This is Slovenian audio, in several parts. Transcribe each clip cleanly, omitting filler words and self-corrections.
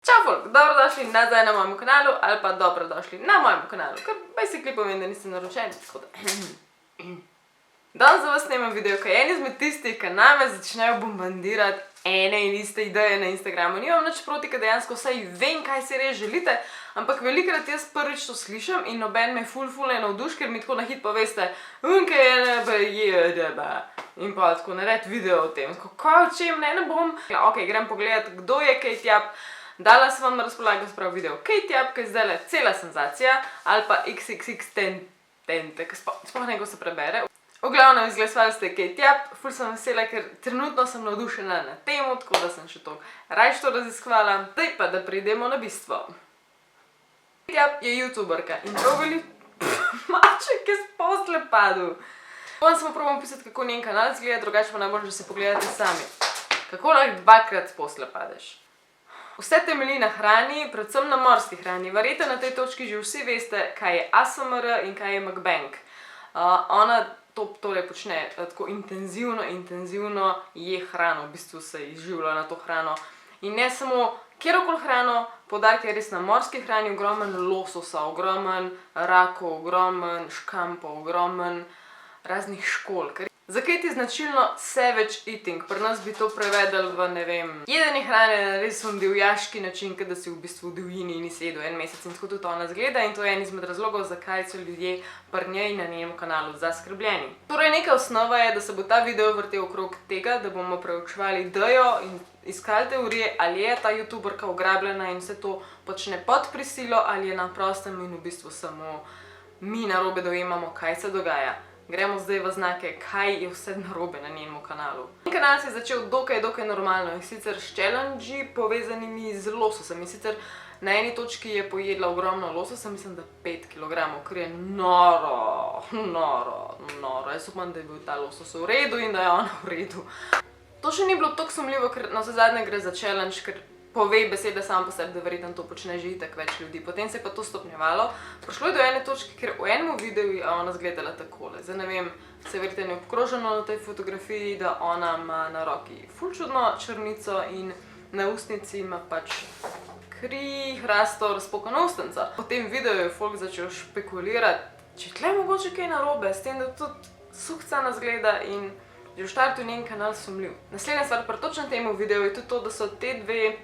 Čau folk, dobrodošli nazaj na mojem kanalu ali pa dobrodošli na mojem kanalu, kar basically pomeni, da niste naročeni, tako da. Danes za vas snemam video, ko je en izmed tistih, ki name začnejo bombardirati ene in iste ideje na Instagramu. Nimam nič proti, ker dejansko vsaj vem, kaj si res želite, ampak velikrat jaz prvič to slišim in noben me ful navduši, ker mi tako na hit poveste, kaj je NBJDB. In pa tako narediti video o tem, kako o čem, ne bom. Ok, grem pogledat, kdo je Kate Japp. Dala sem vam na razpolago sprav video Kate Japp, ki je zdajle cela senzacija, ali pa XXXTente, ki sploh nekaj se prebere. V glavnem, izglasovali ste Kate Japp, ful sem vesela, ker trenutno sem navdušena na temo, tako da sem še to rajš to raziskvala. Zdaj pa, da pridemo na bistvo. Kate Japp je youtuberka in prav maček je sposle padel. Danes smo probam pisati, kako njen kanal izgleda, drugače pa najbolj, že se pogledate sami. Kako lahko dvakrat sposle padeš? Vse temelji na hrani, predvsem na morski hrani. Verjetno na tej točki že vsi veste, kaj je ASMR in kaj je mukbang. Ona to torej počne tako intenzivno je hrano, v bistvu se izživlja na to hrano. In ne samo kjerokoli hrano, poudarek je res na morski hrani, ogromen lososa, ogromen rakov, ogromen škampov, ogromen raznih školjk. Za Kate je značilno savage eating, pri nas bi to prevedli v, ne vem, jedenje hrane na res divjaški način, kada si v bistvu v divjini in nisi jedel en mesec in tako tudi ona zgleda in to je en izmed razlogov, zakaj so ljudje pri njej na njenem kanalu zaskrbljeni. Torej neka osnova je, da se bo ta video vrtel okrog tega, da bomo preučevali idejo in iskali teorije, ali je ta youtuberka ugrabljena in vse to počne pod prisilo ali je na prostem in v bistvu samo mi narobe dojemamo, kaj se dogaja. Gremo zdaj v znake, kaj je vse narobe na njenem kanalu. Njen kanal se je začel dokaj normalno in sicer s challenge povezanimi z lososom. In sicer na eni točki je pojedla ogromno lososa, mislim, da 5 kg, kar je noro. Jaz upam, da je bil ta losos v redu in da je ona v redu. To še ni bilo tako sumljivo, ker na vse zadnje gre za challenge, ker pove besede sam po sebi, da verjetno to počne že itak več ljudi. Potem se je pa to stopnjevalo. Prišlo je do ene točke, ker v enem videu je ona zgledala takole. Zdaj ne vem, se verjetno je obkroženo na tej fotografiji, da ona ima na roki ful čudno črnico in na ustnici ima pač kri, hrasto, razpokano ustnico. Po tem videu je folk začel špekulirati, če tle mogoče kaj narobe, s tem, da tudi suhcana zgleda in že v štartu njen kanal sumljiv. Naslednja stvar pri točno temu videu je tudi to, da so te dve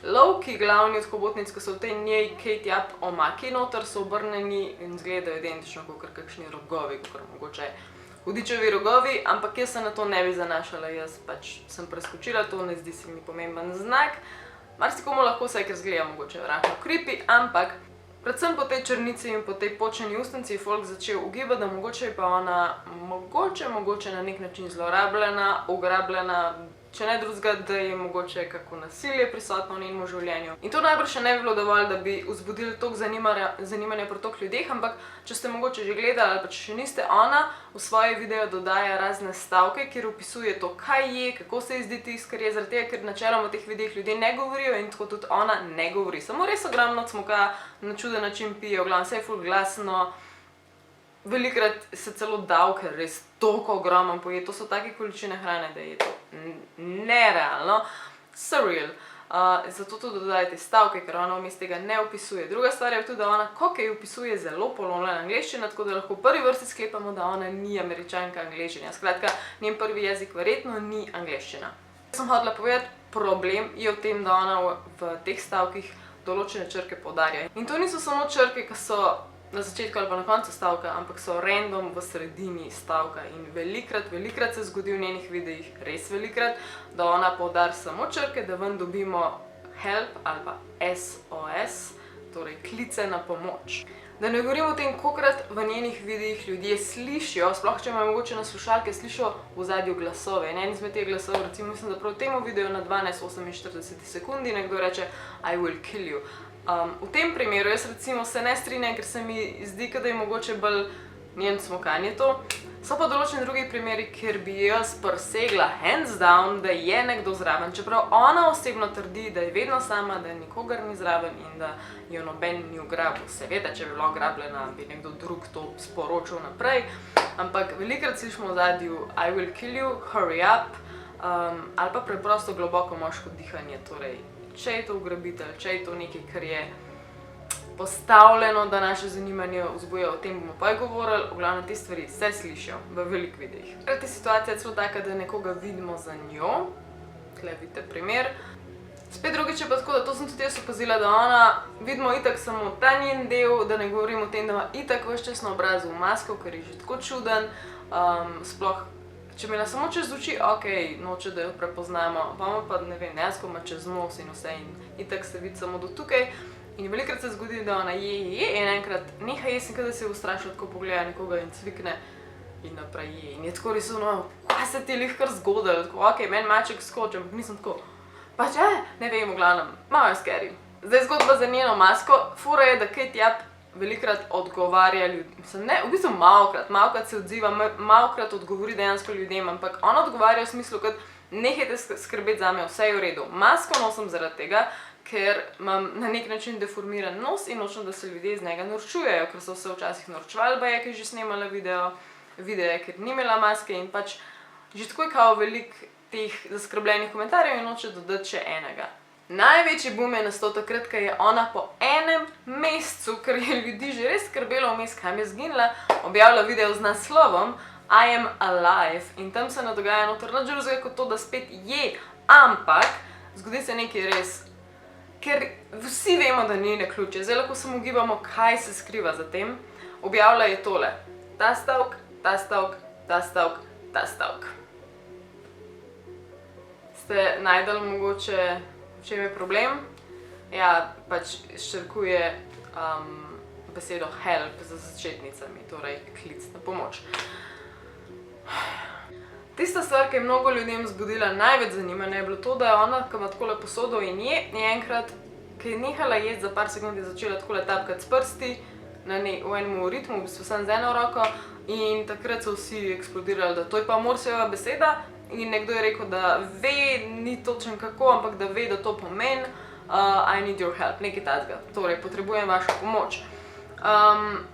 lovki glavni od hobotnic, ko so v tej njej Kate Japp omaki noter, so obrnjeni in zgledajo identično kot kakšni rogovi, kot mogoče hudičevi rogovi, ampak jaz se na to ne bi zanašala, jaz pač sem preskočila to, ne zdi se mi pomemben znak. Marsikomu lahko vsaj, ker zgleda mogoče rahlo creepy, ampak predvsem po tej črnici in po tej počeni ustnici je folk začel ugibati, da mogoče je pa ona mogoče na nek način zlorabljena, ugrabljena, če ne drugega, da je mogoče kako nasilje prisotno v njenem življenju. In to najbrž še ne bi bilo dovolj, da bi vzbudili toliko zanimanja pri toliko ljudeh, ampak če ste mogoče že gledali ali pa če še niste, ona v svoje video dodaja razne stavke, kjer opisuje to, kaj je, kako se ji zdi tisto, kar je, zaradi tega, ker načeloma v teh videih ljudje ne govorijo in tako tudi ona ne govori. Samo res ogromno cmoka, na čuden način pije, v glavnem vse je ful glasno. Velikrat se celo davke res toliko ogromno poje, to so take količine hrane, da je to nerealno, surreal. Zato tudi dodajate stavke, ker ona vmes tega ne opisuje. Druga stvar je tudi, da ona kokaj opisuje zelo polomljena angleščina, tako da lahko v prvi vrsti sklepamo, da ona ni Američanka angleščina. Skratka, njen prvi jezik verjetno ni angleščina. Sem hotela povedati, problem je v tem, da ona v teh stavkih določene črke poudarja. In to niso samo črke, ki so na začetku ali pa na koncu stavka, ampak so random v sredini stavka in velikrat se zgodi v njenih videih, res velikrat, da ona poudari samo črke, da ven dobimo help ali pa SOS, torej klice na pomoč. Da ne govorim o tem, kolikrat v njenih videih ljudje slišijo, sploh če imajo mogoče na slušalke, slišijo v ozadju glasove. In en izmed teh glasov, recimo mislim, da prav v temu videu na 12:48 sekundi nekdo reče I will kill you. V tem primeru jaz recimo se ne strinjam, ker se mi zdi, da je mogoče bolj njen cmokanje to. So pa določeni drugi primeri, kjer bi jaz presegla hands down, da je nekdo zraven. Čeprav ona osebno trdi, da je vedno sama, da nikogar ni zraven in da jo noben ni ugrabil. Seveda, če bi bila ugrabljena, bi nekdo drug to sporočil naprej. Ampak velikrat slišimo v ozadju I will kill you, hurry up, ali pa preprosto globoko moško dihanje, torej če je to ugrabitelj, če je to nekaj, kar je postavljeno, da naše zanimanje vzbuja, o tem bomo pa govorili, v glavnem te stvari se slišijo v veliko videih. Ta situacija je celo taka, da nekoga vidimo za njo, tukaj vidite primer. Spet drugič je pa tako, da to sem tudi jaz opazila, da ona, vidimo itak samo ta njen del, da ne govorim o tem, da ima itak ves čas na obrazu masko, ker je že tako čuden, sploh, če imela samo čez oči, okej, noče, da jo prepoznamo, pa ima pa, ne vem, dejansko ima čez nos in vse in itak se vidi samo do tukaj. In velikrat se zgodi, da ona je in enkrat neha jesti, da se je ustrašila, tako pogleda nekoga in cvikne in naprej je. In je tako res ono, kaj se ti je kar zgodilo, tako, okej, meni maček skoči, ampak nisem tako, pač, ne vem, v glavnem, malo je scary. Zdaj zgodba za njeno masko, fora je, da Kate Japp velikrat odgovarja ljudem, mislim, ne, v bistvu malokrat se odziva, malokrat odgovori dejansko ljudem, ampak ona odgovarja v smislu, kot nehajte skrbeti zame, vse je v redu. Masko nosim zaradi tega, ker imam na nek način deformiran nos in nočem, da se ljudje iz njega norčujejo, ker so se včasih norčevali, baje, ki je že snemala videe, ker ni imela maske in pač že tako je kao veliko teh zaskrbljenih komentarjev in noče dodati še enega. Največji boom je nastal takrat, ko je ona po enem mesecu, ker je ljudi že res skrbelo vmes, kam je zginila, objavila video z naslovom I am alive in tam se ne dogaja noter nič drugega kot to, da spet je, ampak zgodi se nekaj res, ker vsi vemo, da ni naključje, zdaj lahko samo ugibamo, kaj se skriva za tem. Objavila je tole, ta stavek, ta stavek, ta stavek, ta stavek. Ste najdeli mogoče, v čem je problem? Ja, pač izčrkuje besedo help za začetnicami, torej klic na pomoč. Tista stvar, ki je mnogo ljudem vzbudila največ zanimanja, je bilo to, da je ona, ko ima takole posodo in je enkrat, ko je nehala jesti za par sekund, je začela takole tapkati s prsti v enem ritmu, v bistvu samo z eno roko in takrat so vsi eksplodirali, da to je pa Morsejeva beseda in nekdo je rekel, da ve, ni točen kako, ampak da ve, da to pomeni I need your help, nekaj takega, torej potrebujem vašo pomoč.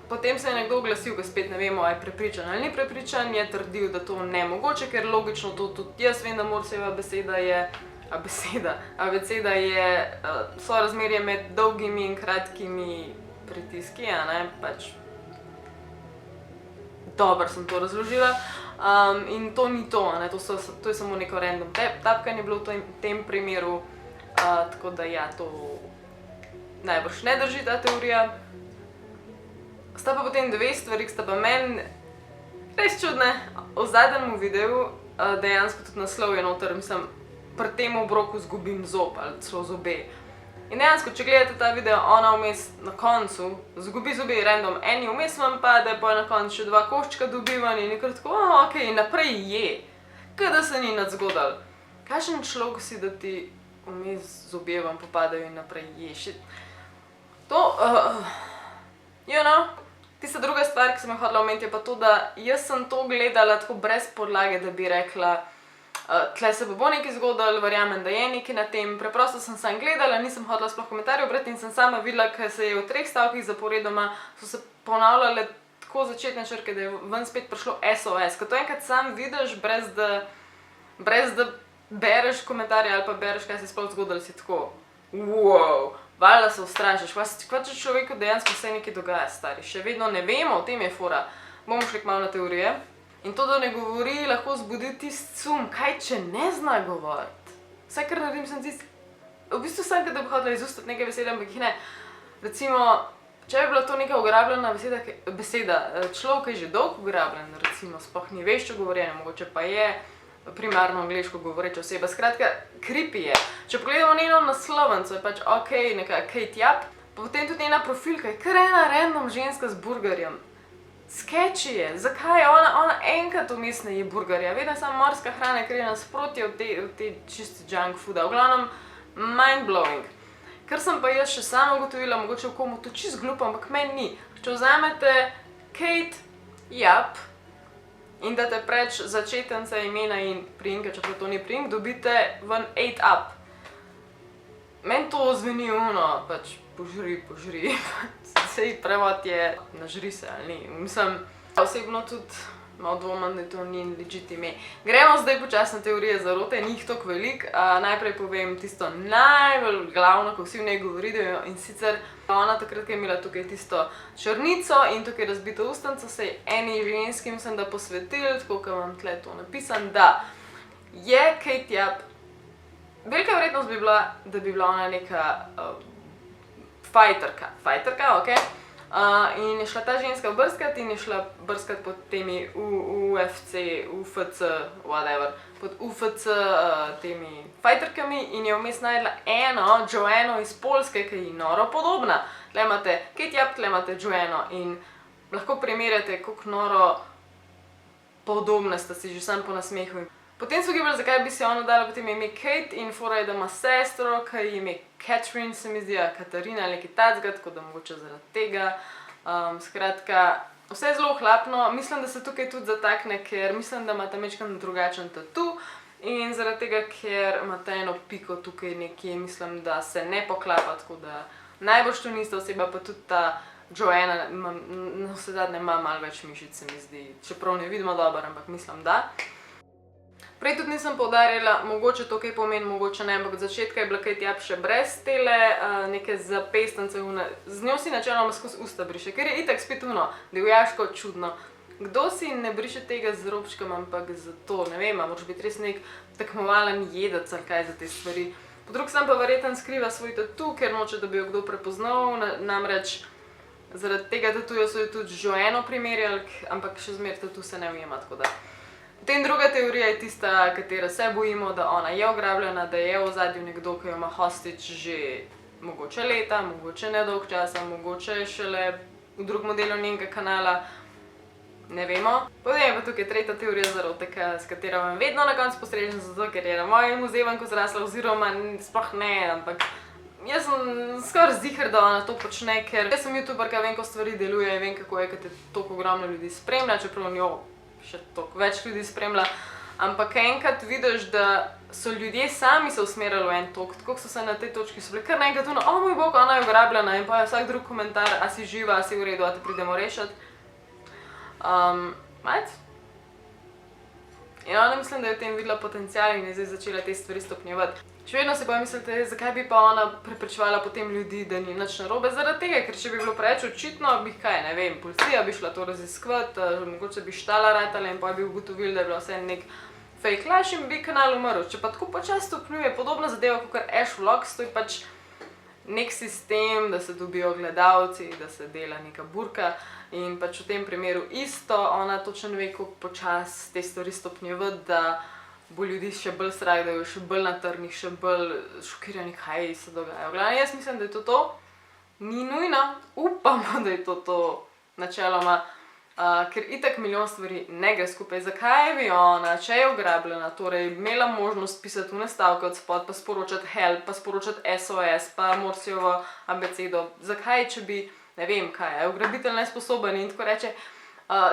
Potem se je nekdo oglasil, ko spet ne vemo, a je prepričan ali ni prepričan, je trdil, da to ne mogoče, ker logično to tudi jaz vem, da Morsejeva beseda je, abeceda je sorazmerje med dolgimi in kratkimi pritiski, a ne, pač dobro sem to razložila in to ni to, a ne, to je samo neko random tapkanje bilo v tem primeru, tako da ja, to najbrž ne drži ta teorija. Sta pa potem dve stvari, ki sta pa meni res čudne. V zadnjem videu dejansko tudi naslov je noter, mislim, pri tem obroku zgubim zob ali celo zobe. In dejansko, če gledate ta video, ona vmes na koncu zgubi zobe random, eni vmes vam pade, pa na koncu še dva koščka dobivan in je kar tako, okej, in naprej je. Kaj da se ni nič zgodilo. Kakšen človek si, da ti vmes zobje vam popadajo in naprej je. To, you know, tista druga stvar, ki sem jo hodila omeniti, je pa to, da jaz sem to gledala tako brez podlage, da bi rekla, tle se bo nekaj zgodilo, verjamem, da je nekaj na tem. Preprosto sem sam gledala, nisem hodila sploh komentarjev brati in sem sama videla, ker se je v 3 stavkih zaporedoma so se ponavljale tako začetne črke, da je ven spet prišlo SOS. Ko to enkrat sam vidiš, brez da bereš komentarje ali pa bereš, kaj se je sploh zgodilo, si tako, wow. Valjda se ustrašiš, kva če človeku dejansko vse nekaj dogaja, stari, še vedno ne vemo, o tem je fora. Bomo šli kmalu na teorije. In to, da ne govori, lahko vzbudi tisti sum, kaj če ne zna govoriti. Vse, kar naredim, sem tisti, v bistvu sem, da bi hodila izustati neke besede, ampak jih ne. Recimo, če bi bila to neka ugrabljena beseda, človek je že dolgo ugrabljen, recimo, sploh ni vešče govorjenje, mogoče pa je primarno angleško govoreča oseba. Skratka, creepy je. Če pogledamo njeno naslovnico, je pač okej, neka Kate Japp, pa potem tudi njena profilka je kar ena random ženska z burgerjem. Sketchy je. Zakaj? Ona enkrat vmes ne je burgerja. Vedno samo morska hrana, ker je nasprotje od te čisti junk fooda. V glavnem, mind-blowing. Kar sem pa jaz še sama ugotovila, mogoče v komu to čist glupo, ampak meni ni. Če vzamete Kate Japp in date preč začetnice imena in priimka, čeprav to ni priimk, dobite ven 8 up. Meni to zveni pač požri. Sej prevod je nažri se ali ni. Mislim, osebno tudi malo dvomim, da to ni legit ime. Gremo zdaj počasno na teorije zarote, ni jih toliko veliko. Najprej povem tisto najbolj glavno, ko vsi v njej govorijo, in sicer ona takrat, ko je imela tukaj tisto črnico in tukaj razbito ustnico, se je eni ženski, mislim, da posvetili, tako kot imam tle to napisan, da je Kate Japp, velika verjetnost bi bila, da bi bila ona neka fajterka, ok? In je šla ta ženska brskat in je šla brskat pod temi UFC, whatever, pod UFC temi fajterkami in je vmes najdla eno, Joanno iz Poljske, ki je noro podobna. Tle imate Kate Japp, tle imate Joanno in lahko primerjate, koliko noro podobne sta si že sam po nasmehu. Potem so gibali, zakaj bi si ona dala potem ime Kate in fora je, da ima sestro, ki je ime Catherine, se mi zdi, Katarina ali nekaj tacga, tako da mogoče zaradi tega. Skratka, vse je zelo hlapno, mislim, da se tukaj tudi zatakne, ker mislim, da imata majčkeno drugačen tatu in zaradi tega, ker imata eno piko tukaj nekje, mislim, da se ne poklapa, tako da najbolj to nista oseba, pa tudi ta Joanna na vse zadnje ima malo več mišic, se mi zdi, čeprav ne vidimo dobro, ampak mislim, da. Prej tudi nisem poudarjala, mogoče to kaj pomeni, mogoče ne, ampak od začetka je bila Kate Japp še brez tele, neke zapestance, z njo si načeloma skozi usta briše, ker je itak spet divjaško čudno. Kdo si ne briše tega z robčkom, ampak zato, ne vem, moraš biti res nek tekmovalen jedec ali kaj za te stvari. Po drugi strani pa verjetno skriva svoj tatu, ker noče, da bi jo kdo prepoznal, namreč zaradi tega tatuja so jo tudi Joanno primerjali, ampak še zmeraj tatu se ne ujema, tako da. Potem druga teorija je tista, katero se bojimo, da ona je ugrabljena, da je v ozadju nekdo, ki jo ima hostage že mogoče leta, mogoče nedolg časa, mogoče šele v drugem delu njenega kanala, ne vemo. Potem je pa tukaj tretja teorija zarote, s katero vam vedno na koncu postrežem, zato ker je na mojem vzdevanku zrasla, oziroma sploh ne, ampak jaz sem skoraj ziher, da ona to počne, ker jaz sem youtuberka, vem, ko stvari deluje, vem, kako je, kad te toliko ogromno ljudi spremlja, čeprav njo še toliko več ljudi spremlja, ampak enkrat vidiš, da so ljudje sami se usmerjali v en tok, tako so se na tej točki so bili kar naenkrat o moj bog, ona je ugrabljena in pa je vsak drug komentar, a si živa, a si v redu, a te pridemo rešiti. In ona mislim, da je v tem videla potencial in je zdaj začela te stvari stopnjevati. Še vedno se pa mislite, zakaj bi pa ona preprečevala potem ljudi, da ni nič narobe, zaradi tega, ker če bi bilo preveč očitno, bi kaj, ne vem, policija bi šla to raziskovati, mogoče bi štala ratala in pa bi ugotovili, da je bila vse nek fake laž in bi kanal umrl. Če pa tako počas stopnjuje podobna zadeva, kot Ash Vlogs, to je pač nek sistem, da se dobijo gledalci, da se dela neka burka in pač v tem primeru isto, ona točno ve, kako počas te stvari stopnjevati, da bo ljudi še bolj strah, da je še bolj na trnih, še bolj šokirani, kaj se dogaja. Glavno, jaz mislim, da je to to, ni nujno, upamo, da je to načeloma, ker itak milijon stvari ne gre skupaj. Zakaj bi ona, če je ugrabljena, torej imela možnost pisati v stavke od spod, pa sporočati help, pa sporočati SOS, pa Morsejevo abecedo, zakaj, če bi, ne vem kaj, je ugrabitelj nesposoben in tako reče,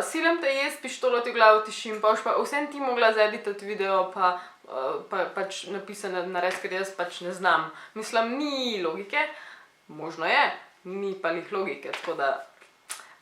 silem te jaz, pištolo ti v glavo tišim, pa už pa vsem ti mogla zeditati video, pa pač napisane nared, ker jaz pač ne znam. Mislim, ni logike, možno je, ni pa lih logike, tako da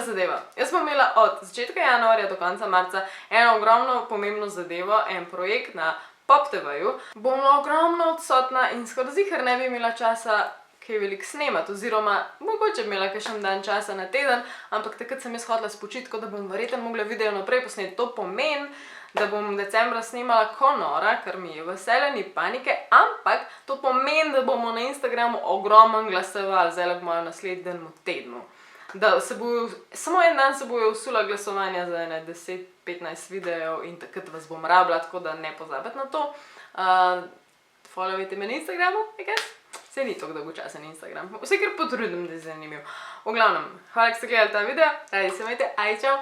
zadeva. Jaz bom imela od začetka januarja do konca marca eno ogromno pomembno zadevo, en projekt na Pop TV-ju. Bom ogromno odsotna in skoraj ziher ne bi imela časa kaj veliko snemati, oziroma mogoče bi imela kakšen dan časa na teden, ampak takrat sem jaz hodila spočiti, tako da bom verjetno mogla video naprej posneti. To pomeni, da bom decembra snemala ko nora, kar mi je veselje, ni panike, ampak to pomeni, da bomo na Instagramu ogromno glasovali, zdaj v mojem naslednjem tednu. Da se bo, samo en dan se bojo usula glasovanja za 10-15 videov in takrat vas bom rabila, tako da ne pozabite na to. Followajte me na Instagramu, I guess. Saj ni toliko dolgočasen Instagram. Vse kar potrudim, da je zanimiv. V glavnem, hvala, da ste gledali ta video. Radi se imejte. Aj, čau.